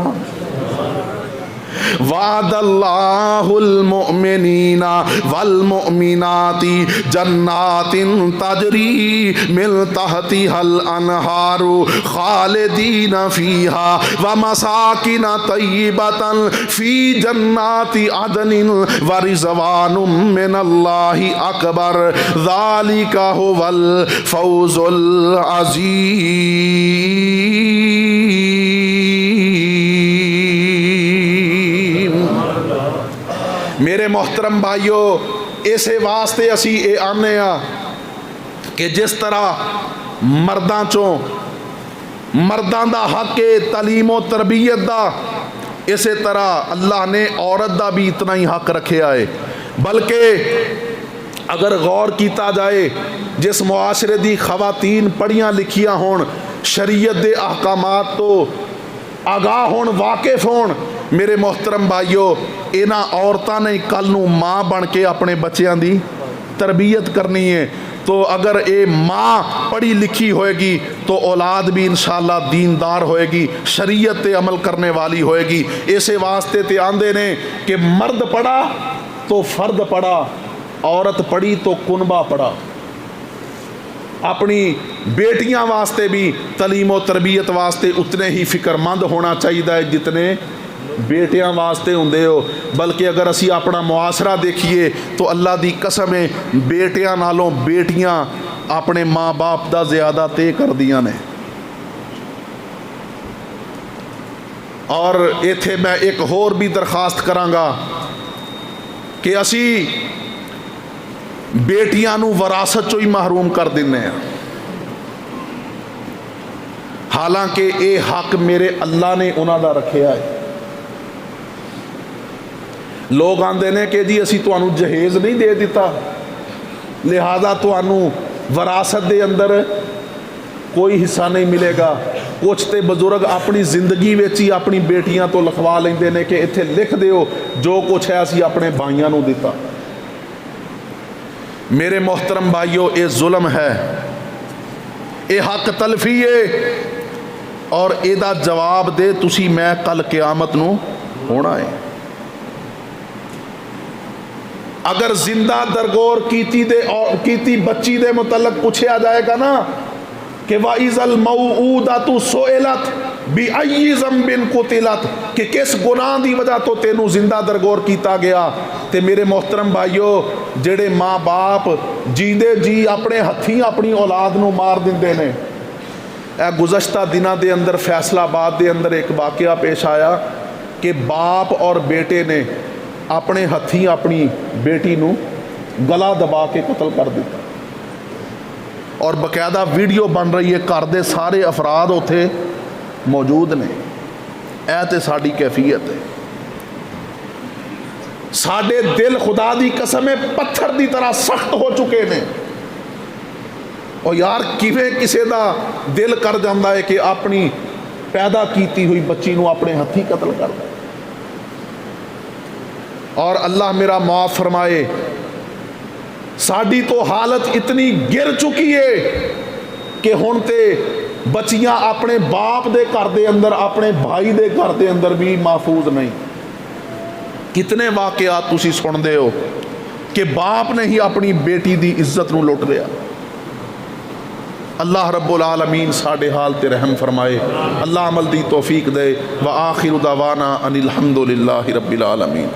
وعد اللہ المؤمنین والمؤمنات جنات تجری من تحتها الانہار خالدین فیہا ومساکن طیبتا فی جنات عدن ورضوان من اللہ اکبر ذالک هو الفوز العظیم. میرے محترم بھائیو، اسے واسطے اسی اے آنے کہ جس طرح مرداں چوں مرداں دا حق تعلیم و تربیت دا، اسی طرح اللہ نے عورت دا بھی اتنا ہی حق رکھے آئے. بلکہ اگر غور کیتا جائے، جس معاشرے دی خواتین پڑھیاں لکھیاں ہون، شریعت دے احکامات تو آگاہ ہون، واقف ہون، میرے محترم بھائیو، اینا عورتاں نے کل نو ماں بن کے اپنے بچیاں دی تربیت کرنی ہے. تو اگر اے ماں پڑھی لکھی ہوئے گی تو اولاد بھی انشاءاللہ دیندار ہوئے گی، شریعت تے عمل کرنے والی ہوئے گی. اسے واسطے تے آندے نے کہ مرد پڑھا تو فرد پڑھا، عورت پڑھی تو کنبہ پڑھا. اپنی بیٹیاں واسطے بھی تعلیم و تربیت واسطے اتنے ہی فکر مند ہونا چاہیے جتنے بیٹیاں واسطے ہوندے ہو. بلکہ اگر اسی اپنا معاشرہ دیکھیے تو اللہ دی قسم ہے بیٹیاں نالوں بیٹیاں اپنے ماں باپ دا زیادہ تے کر دیاں نے. اور ایتھے میں ایک اور بھی درخواست کرانگا کہ اسی بیٹیاں نو وراثت چو ہی محروم کر دینے ہیں، حالانکہ اے حق میرے اللہ نے انہاں دا رکھے آئے. لوگ آندے نے کہ جی اسی تو انو جہیز نہیں دے دیتا لہذا تو انو وراثت دے اندر کوئی حصہ نہیں ملے گا. کچھ تے بزرگ اپنی زندگی ویچی اپنی بیٹیاں تو لکھوا لیندے نے کہ اتھے لکھ دیو جو کچھ ہے اسی اپنے بھائیاں نو دیتا. میرے محترم بھائیو، اے ظلم ہے، اے حق تلفی ہے. اور ਇਹਦਾ ਜਵਾਬ ਦੇ ਤੁਸੀਂ ਮੈਂ ਕੱਲ ਕਿਆਮਤ ਨੂੰ ਹੋਣਾ ਹੈ। ਅਗਰ ਜ਼ਿੰਦਾ ਦਰਗੋਰ ਕੀਤੀ ਬੱਚੀ ਦੇ ਮੁਤਲਕ ਪੁੱਛਿਆ ਜਾਏਗਾ ਨਾ کہ وَإِذَا الْمَوْءُودَةُ سُئِلَتْ بِأَيِّ ذَنبٍ قُتِلَتْ کہ کس گناہ دی وجہ تو تینوں زندہ درگور کیتا گیا۔ تے میرے محترم بھائیو، جڑے ماں باپ جیندے جی اپنے ہتھیں اپنی اولاد نو مار دیندے نے۔ اے گزشتہ دنہ دے اندر فیصلہ آباد دے اندر ایک واقعہ پیش آیا کہ باپ اور بیٹے نے اپنے ہتھیں اپنی بیٹی نو گلا دبا کے قتل کر دیتا، اور باقاعدہ ویڈیو بن رہی ہے، گھر دے سارے افراد اتھے موجود نے۔ اے تے ساڈی کیفیت ہے۔ ساڈے دل خدا دی قسم پتھر دی طرح سخت ہو چکے نے۔ اور یار کیویں کسے دا دل کر جاندا ہے کہ اپنی پیدا کیتی ہوئی بچی نو اپنے ہتھی قتل کر دے۔ اور اللہ میرا معاف فرمائے، ساڈی تو حالت اتنی گر چکی ہے کہ ہن تے بچیاں اپنے باپ دے گھر دے اندر، اپنے بھائی دے گھر دے اندر بھی محفوظ نہیں۔ کتنے واقعات تسی سن دے ہو کہ باپ نے ہی اپنی بیٹی دی عزت نو لٹ لیا۔ اللہ رب العالمین ساڈے حال تے رحم فرمائے، اللہ عمل دی توفیق دے۔ وآخر دعوانا ان الحمد للہ رب العالمین۔